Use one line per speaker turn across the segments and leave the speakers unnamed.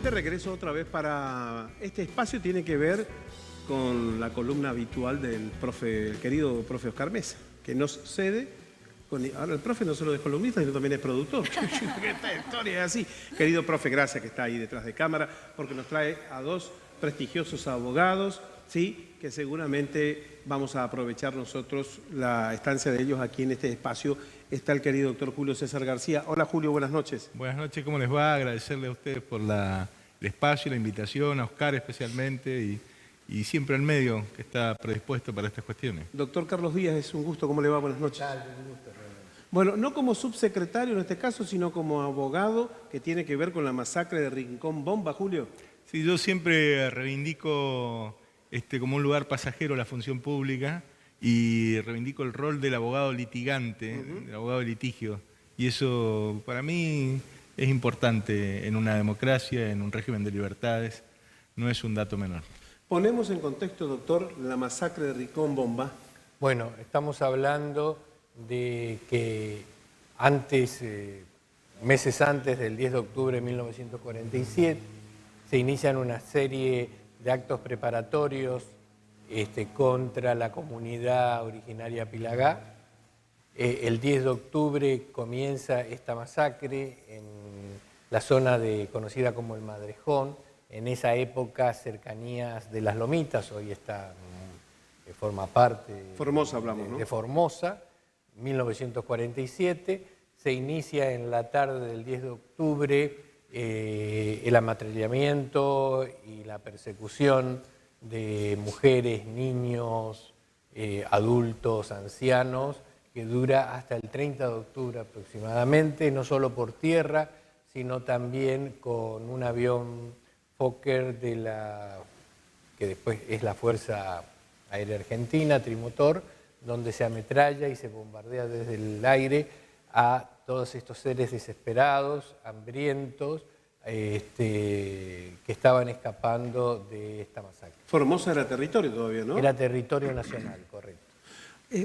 nuevamente regreso otra vez para... Este espacio tiene que ver con la columna habitual del profe, el querido profe Oscar Mesa, que nos cede... Ahora el profe no solo es columnista, sino también es productor. Esta historia es así. Querido profe, gracias que está ahí detrás de cámara, porque nos trae a dos prestigiosos abogados, ¿sí? Que seguramente vamos a aprovechar nosotros la estancia de ellos aquí en este espacio. Está el querido doctor Julio César García. Hola Julio, buenas noches.
Buenas noches, ¿cómo les va? Agradecerle a ustedes por el espacio, la invitación, a Oscar especialmente y siempre al medio que está predispuesto para estas cuestiones.
Doctor Carlos Díaz, es un gusto, ¿cómo le va? Buenas noches. Un gusto, bueno, no como subsecretario en este caso, sino como abogado que tiene que ver con la masacre de Rincón Bomba, Julio.
Sí, yo siempre reivindico como un lugar pasajero la función pública y reivindico el rol del abogado litigante, del abogado de litigio. Y eso para mí es importante en una democracia, en un régimen de libertades, no es un dato menor.
Ponemos en contexto, doctor, la masacre de Rincón Bomba.
Bueno, estamos hablando de que antes, meses antes del 10 de octubre de 1947, se inician una serie de actos preparatorios contra la comunidad originaria Pilagá. El 10 de octubre comienza esta masacre en la zona conocida como el Madrejón, en esa época cercanías de las Lomitas, hoy está, forma parte
Formosa hablamos, ¿no?
De Formosa, 1947, se inicia en la tarde del 10 de octubre el ametrallamiento y la persecución de mujeres, niños, adultos, ancianos, que dura hasta el 30 de octubre aproximadamente, no solo por tierra, sino también con un avión Fokker que después es la Fuerza Aérea Argentina, trimotor, donde se ametralla y se bombardea desde el aire a todos estos seres desesperados, hambrientos, que estaban escapando de esta masacre.
Formosa era territorio todavía, ¿no?
Era territorio nacional, correcto.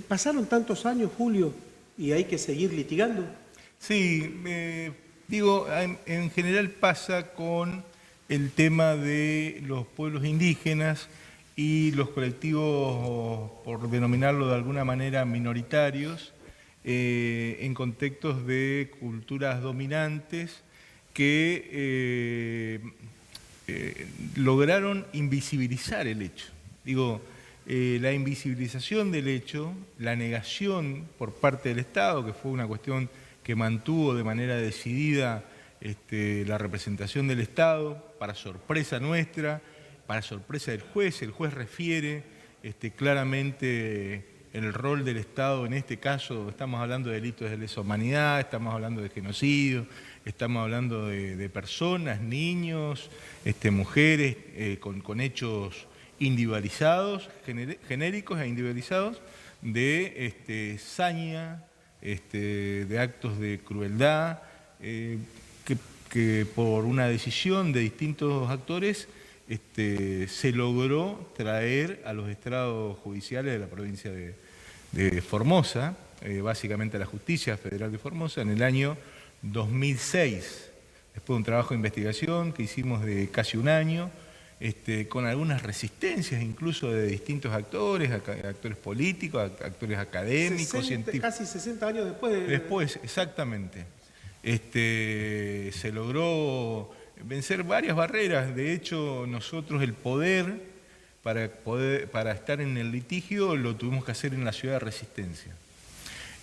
Pasaron tantos años, Julio, y hay que seguir litigando.
Sí, digo, en general pasa con el tema de los pueblos indígenas y los colectivos, por denominarlo de alguna manera, minoritarios, en contextos de culturas dominantes que lograron invisibilizar el hecho. Digo, la invisibilización del hecho, la negación por parte del Estado, que fue una cuestión que mantuvo de manera decidida la representación del Estado, para sorpresa nuestra, para sorpresa del juez. El juez refiere claramente el rol del Estado en este caso. Estamos hablando de delitos de lesa humanidad, estamos hablando de genocidio, estamos hablando de personas, niños, mujeres con hechos individualizados, genéricos e individualizados, de saña, de actos de crueldad, que por una decisión de distintos actores se logró traer a los estrados judiciales de la provincia de Formosa, básicamente a la Justicia Federal de Formosa, en el año 2006, después de un trabajo de investigación que hicimos de casi un año, con algunas resistencias incluso de distintos actores, actores políticos, actores académicos, científicos.
Casi 60 años después.
Después, exactamente. Se logró vencer varias barreras. De hecho, nosotros el poder para estar en el litigio lo tuvimos que hacer en la ciudad de Resistencia.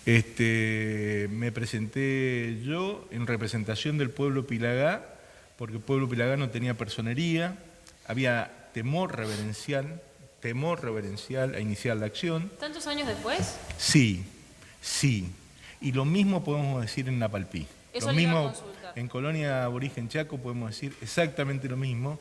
Me presenté yo en representación del pueblo Pilagá, porque el pueblo Pilagá no tenía personería, había temor reverencial a iniciar la acción.
¿Tantos años después?
Sí, sí. Y lo mismo podemos decir en Napalpí. Lo mismo en Colonia Aborigen Chaco podemos decir exactamente lo mismo,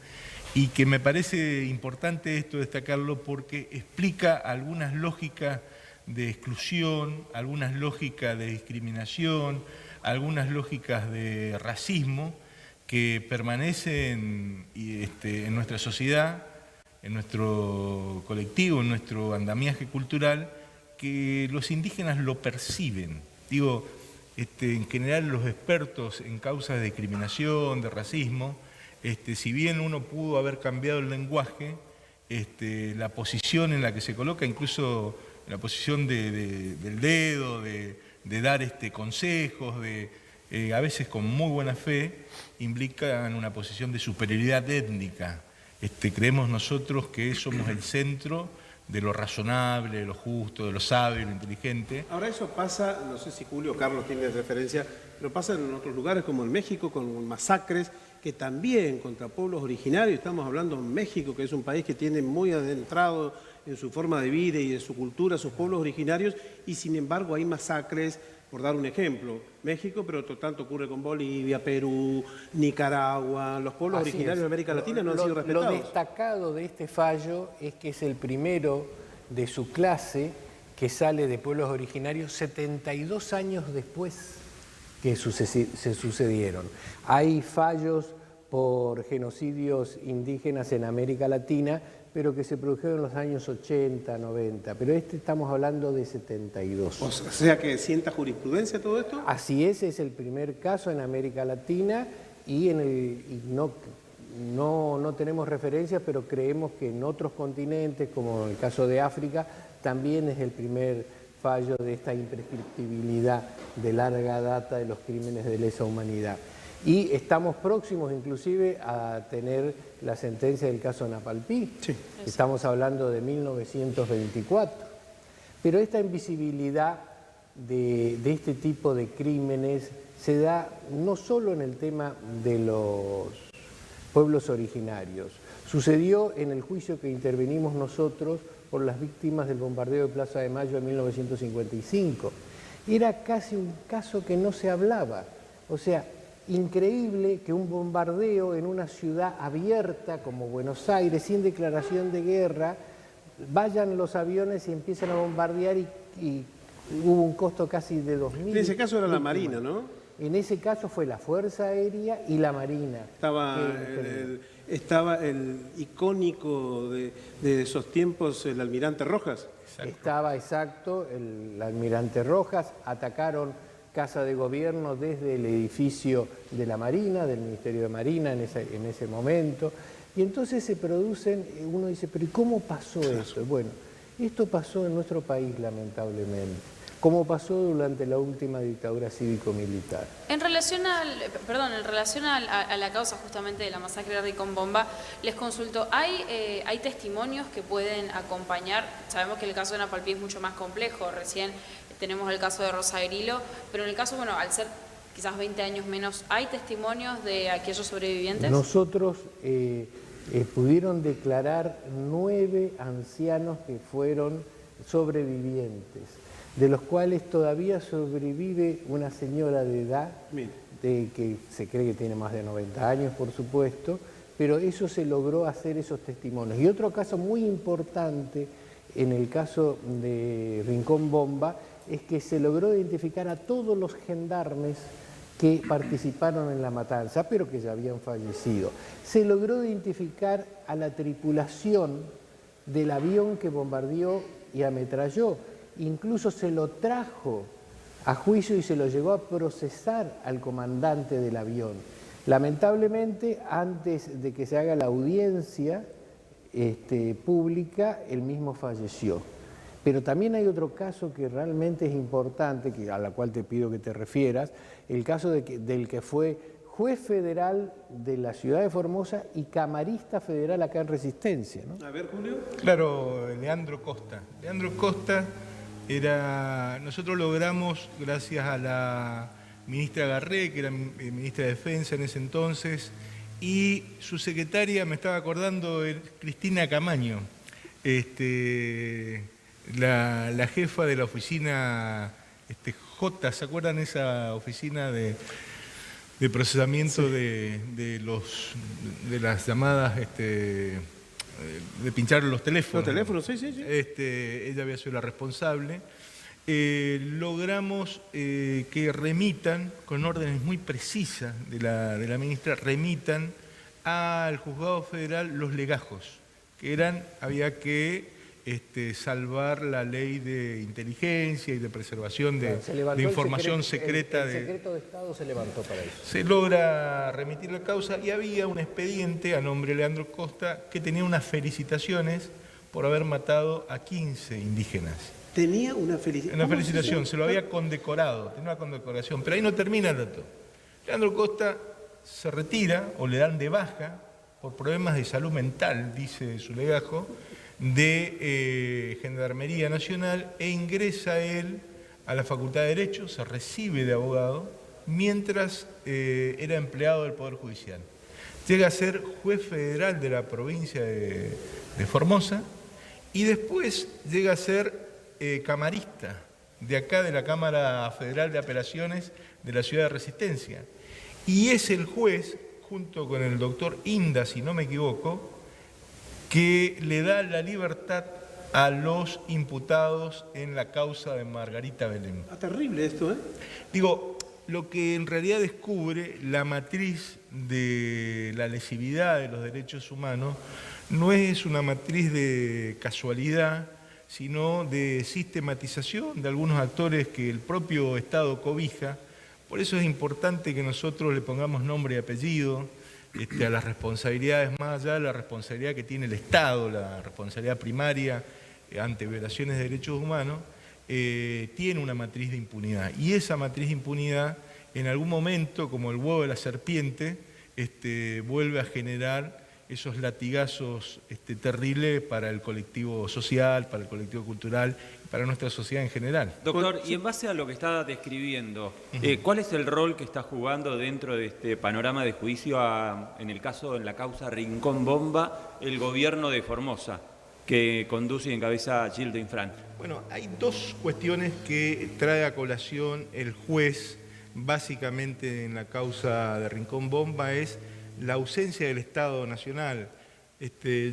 y que me parece importante esto destacarlo porque explica algunas lógicas de exclusión, algunas lógicas de discriminación, algunas lógicas de racismo que permanecen en nuestra sociedad, en nuestro colectivo, en nuestro andamiaje cultural, que los indígenas lo perciben. Digo, en general los expertos en causas de discriminación, de racismo, si bien uno pudo haber cambiado el lenguaje, la posición en la que se coloca, incluso la posición del dedo, de dar consejos, a veces con muy buena fe, implican una posición de superioridad étnica. Creemos nosotros que somos el centro de lo razonable, de lo justo, de lo sabio, de lo inteligente.
Ahora eso pasa, no sé si Julio o Carlos tiene referencia, pero pasa en otros lugares como en México con masacres que también contra pueblos originarios. Estamos hablando de México, que es un país que tiene muy adentrado en su forma de vida y de su cultura, sus pueblos originarios, y sin embargo hay masacres, por dar un ejemplo, México, pero tanto ocurre con Bolivia, Perú, Nicaragua, los pueblos originarios de América Latina no han sido respetados.
Lo destacado de este fallo es que es el primero de su clase que sale de pueblos originarios 72 años después que se sucedieron. Hay fallos por genocidios indígenas en América Latina, pero que se produjeron en los años 80, 90, pero estamos hablando de 72.
O sea que sienta jurisprudencia todo esto.
Así es el primer caso en América Latina y no tenemos referencias, pero creemos que en otros continentes, como en el caso de África, también es el primer fallo de esta imprescriptibilidad de larga data de los crímenes de lesa humanidad. Y estamos próximos inclusive a tener la sentencia del caso Napalpí. Sí. Estamos hablando de 1924. Pero esta invisibilidad de este tipo de crímenes se da no solo en el tema de los pueblos originarios. Sucedió en el juicio que intervenimos nosotros por las víctimas del bombardeo de Plaza de Mayo en 1955. Era casi un caso que no se hablaba. O sea, increíble que un bombardeo en una ciudad abierta como Buenos Aires, sin declaración de guerra, vayan los aviones y empiezan a bombardear y hubo un costo casi de 2.000.
En ese caso era la Marina, ¿no?
En ese caso fue la Fuerza Aérea y la Marina.
Estaba el icónico de esos tiempos, el Almirante Rojas.
Exacto. Estaba exacto, el Almirante Rojas, atacaron Casa de Gobierno desde el edificio de la Marina, del Ministerio de Marina en ese momento. Y entonces se producen, uno dice, pero ¿y cómo pasó esto? Bueno, esto pasó en nuestro país, lamentablemente, como pasó durante la última dictadura cívico-militar.
En relación a la causa justamente de la masacre de Rincón Bomba, les consulto, ¿hay testimonios que pueden acompañar? Sabemos que el caso de Napalpí es mucho más complejo, recién tenemos el caso de Rosa Grilo, pero en el caso, bueno, al ser quizás 20 años menos, ¿hay testimonios de aquellos sobrevivientes?
Nosotros pudieron declarar 9 ancianos que fueron sobrevivientes, de los cuales todavía sobrevive una señora de edad, que se cree que tiene más de 90 años, por supuesto, pero eso se logró hacer esos testimonios. Y otro caso muy importante en el caso de Rincón Bomba es que se logró identificar a todos los gendarmes que participaron en la matanza, pero que ya habían fallecido. Se logró identificar a la tripulación del avión que bombardeó y ametralló. Incluso se lo trajo a juicio y se lo llegó a procesar al comandante del avión. Lamentablemente, antes de que se haga la audiencia pública, él mismo falleció. Pero también hay otro caso que realmente es importante, a la cual te pido que te refieras, el caso del que fue juez federal de la ciudad de Formosa y camarista federal acá en Resistencia, ¿no?
A ver, Julio.
Claro, Leandro Costa. Leandro Costa nosotros logramos, gracias a la ministra Garré, que era ministra de Defensa en ese entonces, y su secretaria, me estaba acordando, Cristina Camaño, la jefa de la oficina J, ¿se acuerdan esa oficina de procesamiento sí, de las llamadas, de pinchar los teléfonos?
Los teléfonos, sí.
Ella había sido la responsable. Logramos que remitan, con órdenes muy precisas de la ministra, remitan al juzgado federal los legajos, que había que salvar la ley de inteligencia y de preservación de información secreta.
El secreto de Estado se levantó para eso.
Se logra remitir la causa y había un expediente a nombre de Leandro Costa que tenía unas felicitaciones por haber matado a 15 indígenas.
Tenía una felicitación.
Una felicitación, se lo había condecorado, tenía una condecoración, pero ahí no termina el dato. Leandro Costa se retira o le dan de baja por problemas de salud mental, dice su legajo, de Gendarmería Nacional e ingresa él a la Facultad de Derecho, se recibe de abogado, mientras era empleado del Poder Judicial. Llega a ser juez federal de la provincia de Formosa y después llega a ser camarista de acá de la Cámara Federal de Apelaciones de la Ciudad de Resistencia. Y es el juez, junto con el doctor Inda, si no me equivoco, que le da la libertad a los imputados en la causa de Margarita Belén.
Terrible esto, ¿eh?
Digo, lo que en realidad descubre la matriz de la lesividad de los derechos humanos no es una matriz de casualidad, sino de sistematización de algunos actores que el propio Estado cobija. Por eso es importante que nosotros le pongamos nombre y apellido a las responsabilidades, más allá de la responsabilidad que tiene el Estado, la responsabilidad primaria ante violaciones de derechos humanos, tiene una matriz de impunidad. Y esa matriz de impunidad, en algún momento, como el huevo de la serpiente, vuelve a generar esos latigazos terribles para el colectivo social, para el colectivo cultural, para nuestra sociedad en general.
Doctor, y en base a lo que está describiendo, ¿cuál es el rol que está jugando dentro de este panorama de juicio en la causa Rincón Bomba, el gobierno de Formosa, que conduce y encabeza Gildo Infran?
Bueno, hay dos cuestiones que trae a colación el juez, básicamente en la causa de Rincón Bomba, es la ausencia del Estado Nacional.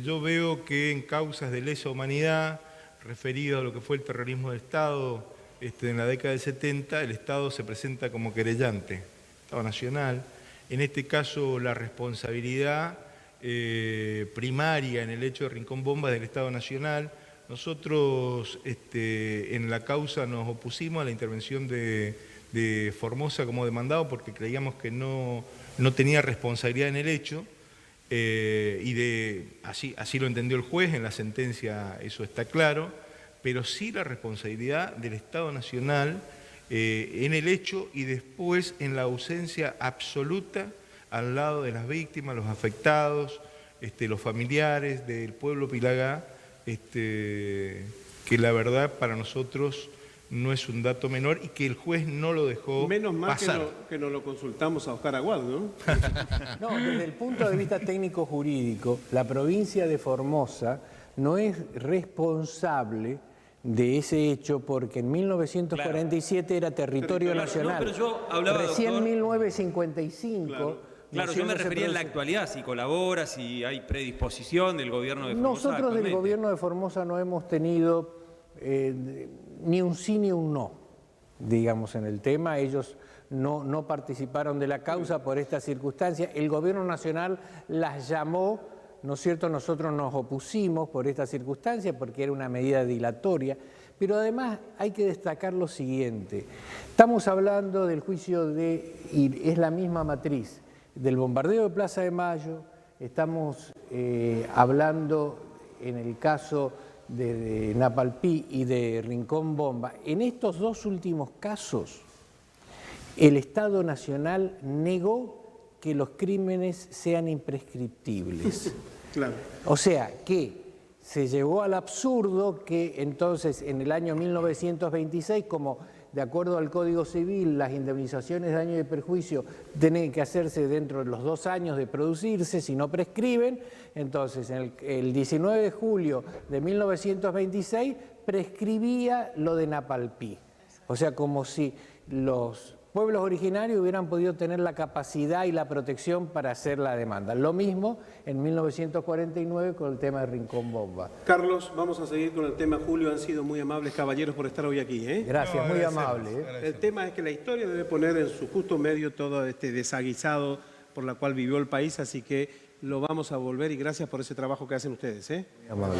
Yo veo que en causas de lesa humanidad, referido a lo que fue el terrorismo de Estado en la década del 70, el Estado se presenta como querellante, Estado Nacional. En este caso, la responsabilidad primaria en el hecho de Rincón Bomba es del Estado Nacional. Nosotros en la causa nos opusimos a la intervención de Formosa como demandado porque creíamos que no tenía responsabilidad en el hecho y así lo entendió el juez, en la sentencia eso está claro, pero sí la responsabilidad del Estado Nacional en el hecho y después en la ausencia absoluta al lado de las víctimas, los afectados, los familiares del pueblo Pilagá, que la verdad para nosotros no es un dato menor y que el juez no lo dejó
menos mal
pasar.
que no lo consultamos a Oscar Aguad, ¿no?
No, desde el punto de vista técnico-jurídico, la provincia de Formosa no es responsable de ese hecho porque en 1947 era territorio nacional.
No, pero yo hablaba,
recién en
doctor,
1955...
Claro, yo me refería en la actualidad, si colabora, si hay predisposición del gobierno de Formosa.
Nosotros del gobierno de Formosa no hemos tenido ni un sí ni un no, digamos, en el tema. Ellos no participaron de la causa por esta circunstancia. El gobierno nacional las llamó, ¿no es cierto? Nosotros nos opusimos por esta circunstancia porque era una medida dilatoria. Pero además hay que destacar lo siguiente. Estamos hablando del juicio y es la misma matriz, del bombardeo de Plaza de Mayo, estamos hablando en el caso de Napalpí y de Rincón Bomba. En estos dos últimos casos, el Estado Nacional negó que los crímenes sean imprescriptibles.
Claro.
O sea, que se llevó al absurdo que entonces en el año 1926, como de acuerdo al Código Civil, las indemnizaciones de daño y perjuicio tienen que hacerse dentro de los 2 años de producirse, si no prescriben. Entonces, el 19 de julio de 1926 prescribía lo de Napalpí. O sea, como si los pueblos originarios hubieran podido tener la capacidad y la protección para hacer la demanda. Lo mismo en 1949 con el tema de Rincón Bomba.
Carlos, vamos a seguir con el tema. Julio, han sido muy amables, caballeros, por estar hoy aquí, ¿eh?
Gracias,
No,
muy
agradecemos,
amable.
agradecemos.
El tema es que la historia debe poner en su justo medio todo este desaguisado por la cual vivió el país, así que lo vamos a volver y gracias por ese trabajo que hacen ustedes, ¿eh?
Muy amable.